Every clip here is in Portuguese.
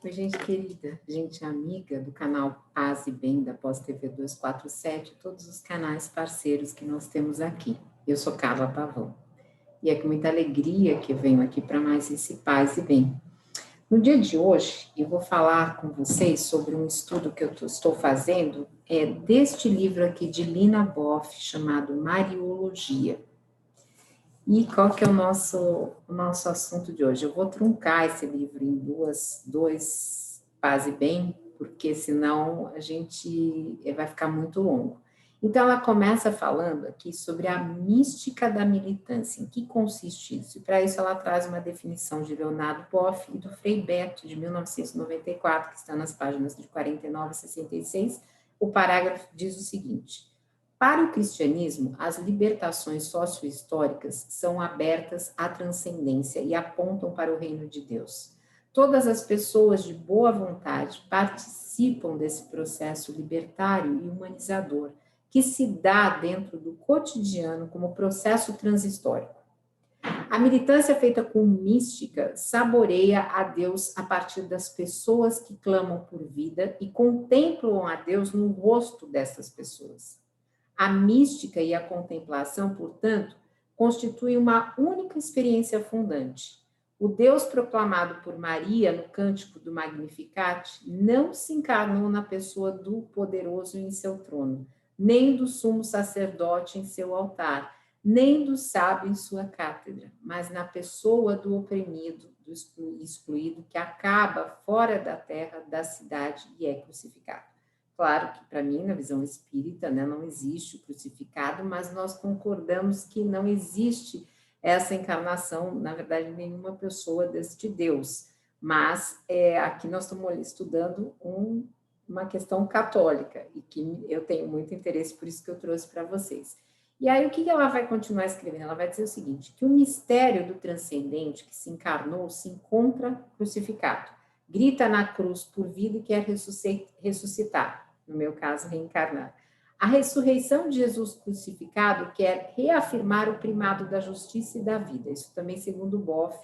Oi, gente querida, gente amiga do canal Paz e Bem da Pós TV 247, todos os canais parceiros que nós temos aqui. Eu sou Carla Pavão e é com muita alegria que eu venho aqui para mais esse Paz e Bem. No dia de hoje, eu vou falar com vocês sobre um estudo que eu estou fazendo deste livro aqui de Lina Boff, chamado Mariologia. E qual que é o nosso assunto de hoje? Eu vou truncar esse livro em dois Paz e Bem, porque senão a gente vai ficar muito longo. Então, ela começa falando aqui sobre a mística da militância, em que consiste isso? E para isso ela traz uma definição de Leonardo Boff e do Frei Beto, de 1994, que está nas páginas de 49 a 66. O parágrafo diz o seguinte: para o cristianismo, as libertações sociohistóricas são abertas à transcendência e apontam para o reino de Deus. Todas as pessoas de boa vontade participam desse processo libertário e humanizador, que se dá dentro do cotidiano como processo transhistórico. A militância feita com mística saboreia a Deus a partir das pessoas que clamam por vida e contemplam a Deus no rosto dessas pessoas. A mística e a contemplação, portanto, constituem uma única experiência fundante. O Deus proclamado por Maria no cântico do Magnificat não se encarnou na pessoa do poderoso em seu trono, nem do sumo sacerdote em seu altar, nem do sábio em sua cátedra, mas na pessoa do oprimido, do excluído, que acaba fora da terra, da cidade e é crucificado. Claro que, para mim, na visão espírita, né, não existe o crucificado, mas nós concordamos que não existe essa encarnação, na verdade, nenhuma pessoa deste Deus. Mas aqui nós estamos estudando uma questão católica, e que eu tenho muito interesse, por isso que eu trouxe para vocês. E aí, o que ela vai continuar escrevendo? Ela vai dizer o seguinte, que o mistério do transcendente que se encarnou se encontra crucificado, grita na cruz por vida e quer ressuscitar, no meu caso, reencarnar. A ressurreição de Jesus crucificado quer reafirmar o primado da justiça e da vida. Isso também segundo Boff,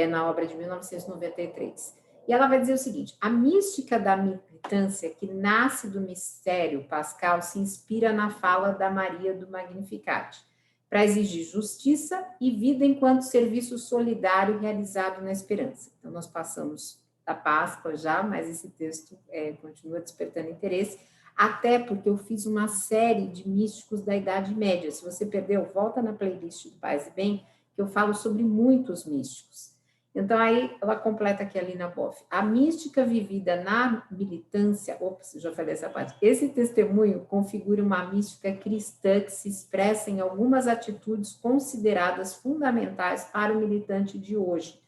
na obra de 1993. E ela vai dizer o seguinte, a mística da militância que nasce do mistério pascal se inspira na fala da Maria do Magnificat, para exigir justiça e vida enquanto serviço solidário realizado na esperança. Então, nós passamos da Páscoa já, mas esse texto continua despertando interesse, até porque eu fiz uma série de místicos da Idade Média. Se você perdeu, volta na playlist do Paz e Bem, que eu falo sobre muitos místicos. Então, aí ela completa aqui a Lina Boff. A mística vivida na militância, já falei essa parte, esse testemunho configura uma mística cristã que se expressa em algumas atitudes consideradas fundamentais para o militante de hoje.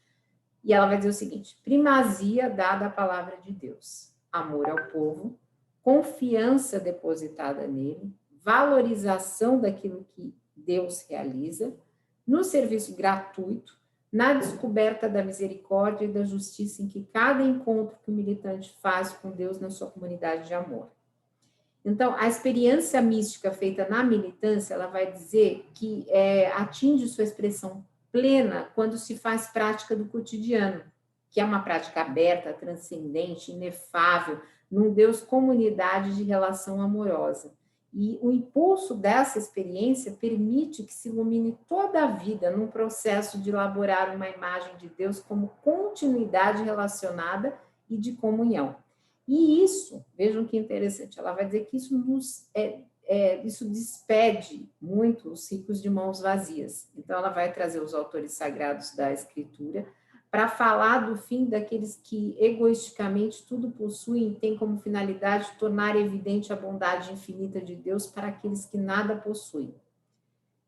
E ela vai dizer o seguinte, primazia dada à palavra de Deus, amor ao povo, confiança depositada nele, valorização daquilo que Deus realiza, no serviço gratuito, na descoberta da misericórdia e da justiça em que cada encontro que o militante faz com Deus na sua comunidade de amor. Então, a experiência mística feita na militância, ela vai dizer que atinge sua expressão plena quando se faz prática do cotidiano, que é uma prática aberta, transcendente, inefável, num Deus comunidade de relação amorosa. E o impulso dessa experiência permite que se ilumine toda a vida num processo de elaborar uma imagem de Deus como continuidade relacionada e de comunhão. E isso, vejam que interessante, ela vai dizer que isso isso despede muito os ricos de mãos vazias. Então, ela vai trazer os autores sagrados da Escritura para falar do fim daqueles que egoisticamente tudo possuem e têm como finalidade tornar evidente a bondade infinita de Deus para aqueles que nada possuem.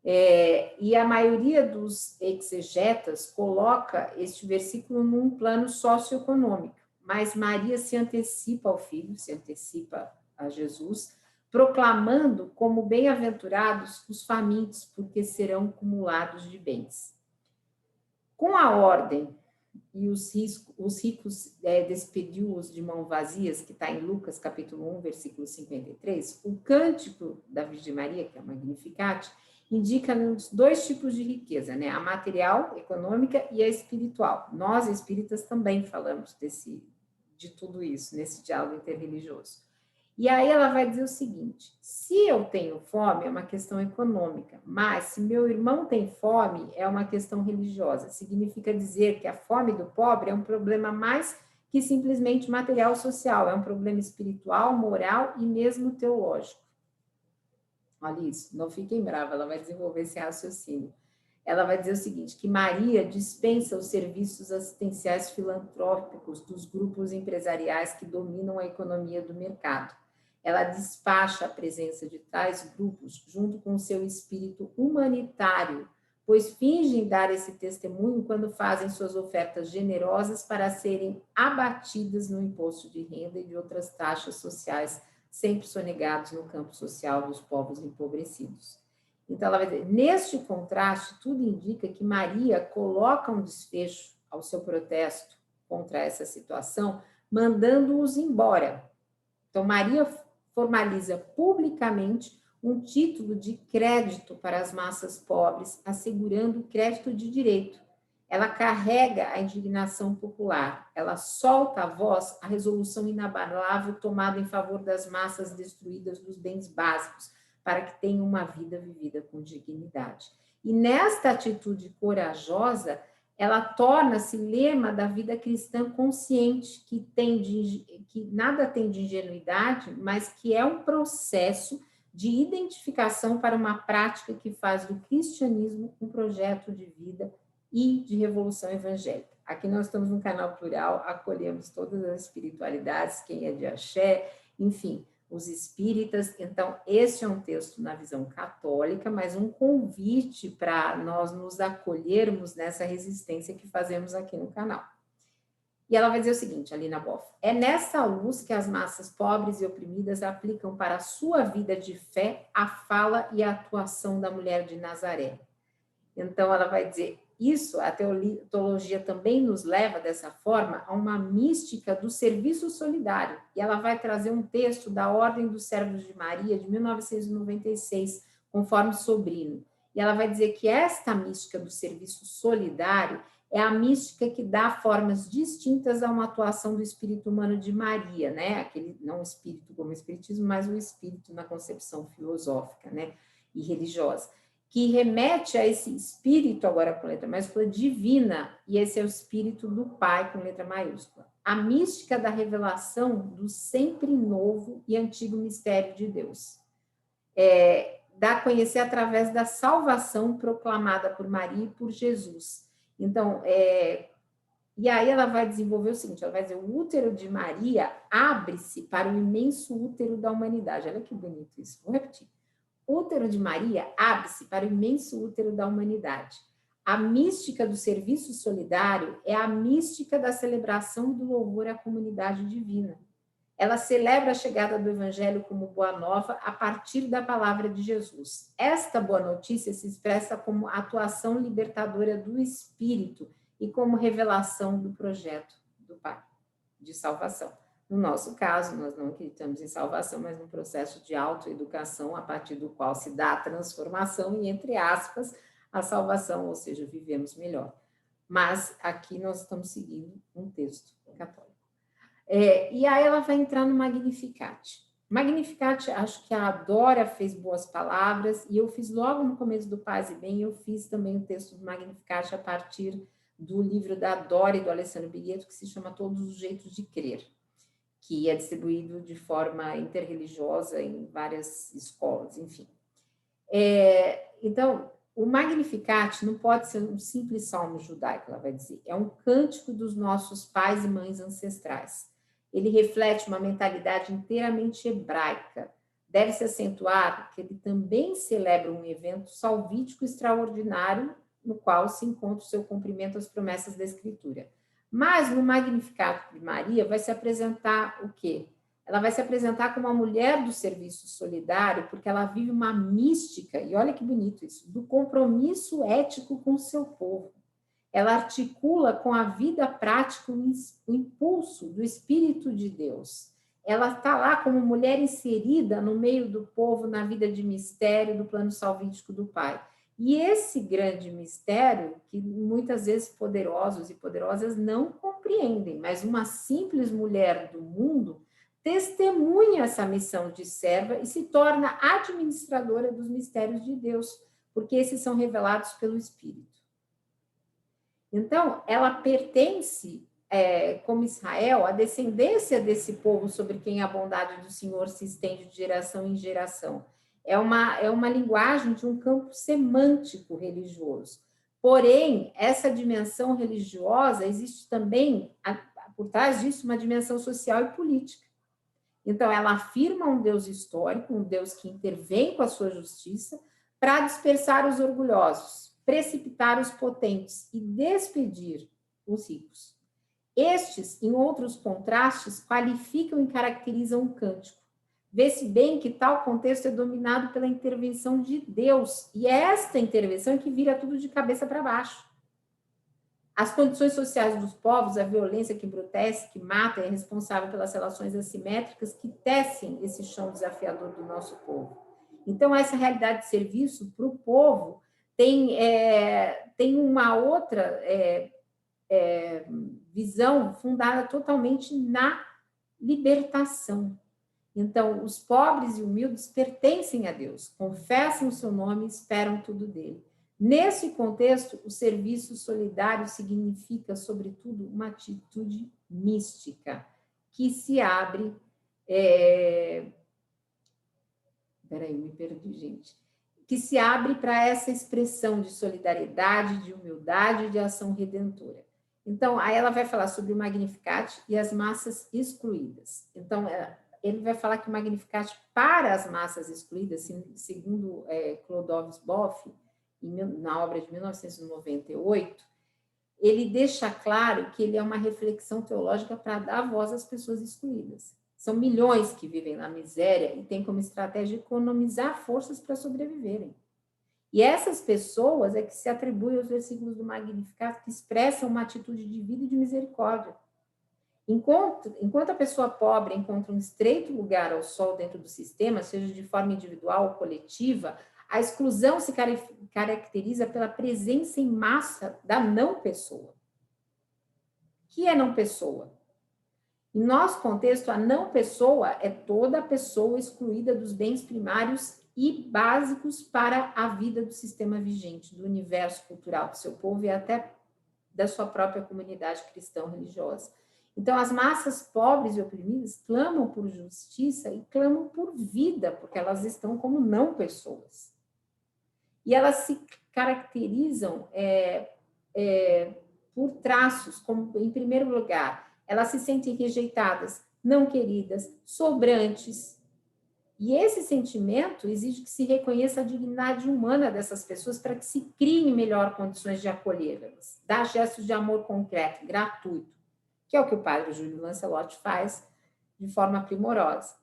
E a maioria dos exegetas coloca este versículo num plano socioeconômico, mas Maria se antecipa ao Filho, se antecipa a Jesus, proclamando como bem-aventurados os famintos, porque serão cumulados de bens. Com a ordem e os ricos despediu-os de mãos vazias, que está em Lucas, capítulo 1, versículo 53, o cântico da Virgem Maria, que é o Magnificat, indica dois tipos de riqueza, né? A material, econômica, e a espiritual. Nós, espíritas, também falamos de tudo isso, nesse diálogo interreligioso. E aí ela vai dizer o seguinte: se eu tenho fome, é uma questão econômica, mas se meu irmão tem fome, é uma questão religiosa. Significa dizer que a fome do pobre é um problema mais que simplesmente material social, é um problema espiritual, moral e mesmo teológico. Olha isso, não fiquem bravos, ela vai desenvolver esse raciocínio. Ela vai dizer o seguinte, que Maria dispensa os serviços assistenciais filantrópicos dos grupos empresariais que dominam a economia do mercado. Ela despacha a presença de tais grupos junto com o seu espírito humanitário, pois fingem dar esse testemunho quando fazem suas ofertas generosas para serem abatidas no imposto de renda e de outras taxas sociais sempre sonegados no campo social dos povos empobrecidos. Então, ela vai dizer, neste contraste, tudo indica que Maria coloca um desfecho ao seu protesto contra essa situação, mandando-os embora. Então, Maria formaliza publicamente um título de crédito para as massas pobres, assegurando o crédito de direito. Ela carrega a indignação popular, ela solta a voz a resolução inabalável tomada em favor das massas destruídas dos bens básicos, para que tenham uma vida vivida com dignidade. E nesta atitude corajosa, ela torna-se lema da vida cristã consciente, que nada tem de ingenuidade, mas que é um processo de identificação para uma prática que faz do cristianismo um projeto de vida e de revolução evangélica. Aqui nós estamos num canal plural, acolhemos todas as espiritualidades, quem é de axé, enfim, os espíritas. Então, este é um texto na visão católica, mas um convite para nós nos acolhermos nessa resistência que fazemos aqui no canal. E ela vai dizer o seguinte, Alina Boff, é nessa luz que as massas pobres e oprimidas aplicam para a sua vida de fé a fala e a atuação da mulher de Nazaré. Então, ela vai dizer, isso, a teologia também nos leva, dessa forma, a uma mística do serviço solidário. E ela vai trazer um texto da Ordem dos Servos de Maria, de 1996, conforme Sobrino. E ela vai dizer que esta mística do serviço solidário é a mística que dá formas distintas a uma atuação do espírito humano de Maria, né? Aquele, não o espírito como o espiritismo, mas o espírito na concepção filosófica, né? E religiosa, que remete a esse espírito, agora com letra maiúscula, divina, e esse é o espírito do Pai, com letra maiúscula. A mística da revelação do sempre novo e antigo mistério de Deus. Dá a conhecer através da salvação proclamada por Maria e por Jesus. Então, e aí ela vai desenvolver o seguinte, ela vai dizer, o útero de Maria abre-se para o imenso útero da humanidade. Olha que bonito isso, vou repetir. O útero de Maria abre-se para o imenso útero da humanidade. A mística do serviço solidário é a mística da celebração do louvor à comunidade divina. Ela celebra a chegada do Evangelho como boa nova a partir da palavra de Jesus. Esta boa notícia se expressa como atuação libertadora do Espírito e como revelação do projeto do Pai de salvação. No nosso caso, nós não acreditamos em salvação, mas num processo de autoeducação a partir do qual se dá a transformação e, entre aspas, a salvação, ou seja, vivemos melhor. Mas aqui nós estamos seguindo um texto católico. E aí ela vai entrar no Magnificat. Magnificat, acho que a Dora fez boas palavras, e eu fiz logo no começo do Paz e Bem, eu fiz também o texto do Magnificat a partir do livro da Dora e do Alessandro Bigueto, que se chama Todos os Jeitos de Crer, que é distribuído de forma interreligiosa em várias escolas, enfim. Então, o Magnificat não pode ser um simples salmo judaico, ela vai dizer, é um cântico dos nossos pais e mães ancestrais. Ele reflete uma mentalidade inteiramente hebraica. Deve-se acentuar que ele também celebra um evento salvítico extraordinário, no qual se encontra o seu cumprimento às promessas da Escritura. Mas no Magnificat de Maria vai se apresentar o quê? Ela vai se apresentar como uma mulher do serviço solidário, porque ela vive uma mística, e olha que bonito isso, do compromisso ético com o seu povo. Ela articula com a vida prática o impulso do Espírito de Deus. Ela está lá como mulher inserida no meio do povo, na vida de mistério do plano salvítico do Pai. E esse grande mistério, que muitas vezes poderosos e poderosas não compreendem, compreendem, mas uma simples mulher do mundo testemunha essa missão de serva e se torna administradora dos mistérios de Deus, porque esses são revelados pelo Espírito. Então, ela pertence, como Israel, à descendência desse povo sobre quem a bondade do Senhor se estende de geração em geração. É uma linguagem de um campo semântico religioso. Porém, essa dimensão religiosa existe também, por trás disso, uma dimensão social e política. Então, ela afirma um Deus histórico, um Deus que intervém com a sua justiça para dispersar os orgulhosos, precipitar os potentes e despedir os ricos. Estes, em outros contrastes, qualificam e caracterizam o cântico. Vê-se bem que tal contexto é dominado pela intervenção de Deus, e é esta intervenção que vira tudo de cabeça para baixo. As condições sociais dos povos, a violência que embrutece, que mata, é responsável pelas relações assimétricas que tecem esse chão desafiador do nosso povo. Então, essa realidade de serviço para o povo tem uma outra visão fundada totalmente na libertação. Então, os pobres e humildes pertencem a Deus, confessam o seu nome e esperam tudo dele. Nesse contexto, o serviço solidário significa, sobretudo, uma atitude mística, que se abre... Peraí, me perdi, gente. Que se abre para essa expressão de solidariedade, de humildade e de ação redentora. Então, aí ela vai falar sobre o Magnificat e as massas excluídas. Então, ele vai falar que o Magnificat para as massas excluídas, segundo Clodovis Boff, na obra de 1998, ele deixa claro que ele é uma reflexão teológica para dar voz às pessoas excluídas. São milhões que vivem na miséria e têm como estratégia economizar forças para sobreviverem. E essas pessoas é que se atribuem aos versículos do Magnificat que expressam uma atitude de vida e de misericórdia. Enquanto a pessoa pobre encontra um estreito lugar ao sol dentro do sistema, seja de forma individual ou coletiva, a exclusão se caracteriza pela presença em massa da não-pessoa. O que é não-pessoa? Em nosso contexto, a não-pessoa é toda a pessoa excluída dos bens primários e básicos para a vida do sistema vigente, do universo cultural do seu povo e até da sua própria comunidade cristã-religiosa. Então, as massas pobres e oprimidas clamam por justiça e clamam por vida, porque elas estão como não-pessoas. E elas se caracterizam por traços, como, em primeiro lugar, elas se sentem rejeitadas, não queridas, sobrantes. E esse sentimento exige que se reconheça a dignidade humana dessas pessoas para que se criem melhor condições de acolhê-las, dar gestos de amor concreto, gratuito, que é o que o padre Júlio Lancelotti faz de forma primorosa.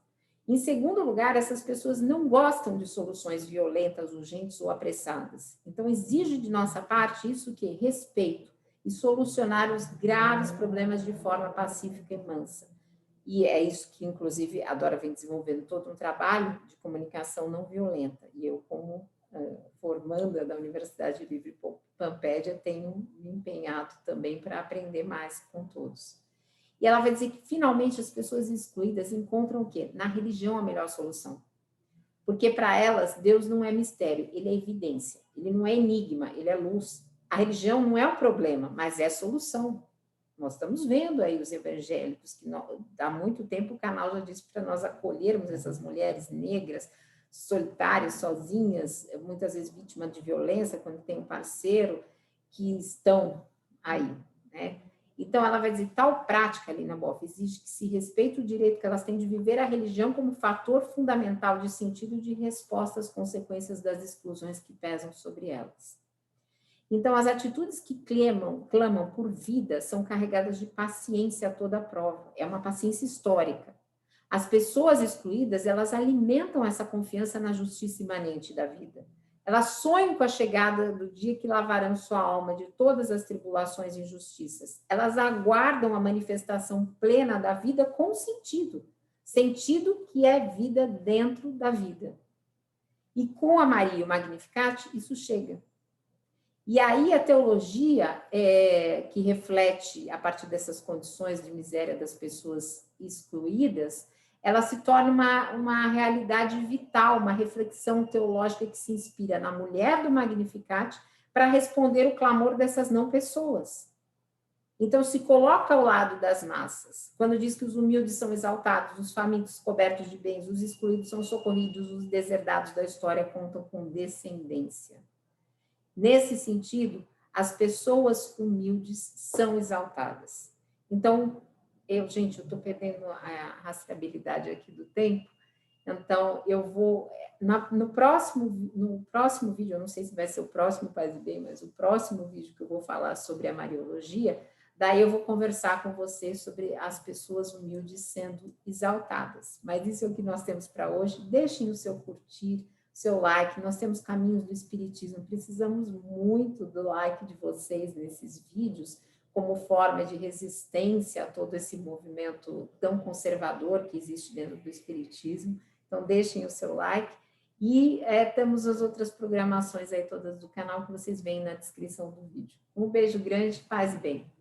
Em segundo lugar, essas pessoas não gostam de soluções violentas, urgentes ou apressadas. Então, exige de nossa parte isso que? Respeito e solucionar os graves problemas de forma pacífica e mansa. E é isso que, inclusive, a Dora vem desenvolvendo todo um trabalho de comunicação não violenta. E eu, como formanda da Universidade Livre Pampédia, tenho me empenhado também para aprender mais com todos. E ela vai dizer que, finalmente, as pessoas excluídas encontram o quê? Na religião a melhor solução. Porque, para elas, Deus não é mistério, ele é evidência. Ele não é enigma, ele é luz. A religião não é o problema, mas é a solução. Nós estamos vendo aí os evangélicos, que há muito tempo o canal já disse para nós acolhermos essas mulheres negras, solitárias, sozinhas, muitas vezes vítimas de violência, quando tem um parceiro, que estão aí, né? Então, ela vai dizer, tal prática, Lina Boff, exige que se respeite o direito que elas têm de viver a religião como fator fundamental de sentido e de resposta às consequências das exclusões que pesam sobre elas. Então, as atitudes que clamam por vida são carregadas de paciência a toda prova. É uma paciência histórica. As pessoas excluídas, elas alimentam essa confiança na justiça imanente da vida. Elas sonham com a chegada do dia que lavarão sua alma de todas as tribulações e injustiças. Elas aguardam a manifestação plena da vida com sentido. Sentido que é vida dentro da vida. E com a Maria e o Magnificat, isso chega. E aí a teologia, que reflete a partir dessas condições de miséria das pessoas excluídas, ela se torna uma realidade vital, uma reflexão teológica que se inspira na mulher do Magnificat para responder o clamor dessas não pessoas. Então, se coloca ao lado das massas, quando diz que os humildes são exaltados, os famintos cobertos de bens, os excluídos são socorridos, os deserdados da história contam com descendência. Nesse sentido, as pessoas humildes são exaltadas. Então, eu estou perdendo a rastreabilidade aqui do tempo, então eu vou, no próximo vídeo, eu não sei se vai ser o próximo Paz e Bem, mas o próximo vídeo que eu vou falar sobre a Mariologia, daí eu vou conversar com você sobre as pessoas humildes sendo exaltadas. Mas isso é o que nós temos para hoje. Deixem o seu curtir, seu like. Nós temos Caminhos do Espiritismo. Precisamos muito do like de vocês nesses vídeos, como forma de resistência a todo esse movimento tão conservador que existe dentro do Espiritismo. Então, deixem o seu like. E temos as outras programações aí todas do canal que vocês veem na descrição do vídeo. Um beijo grande, paz e bem.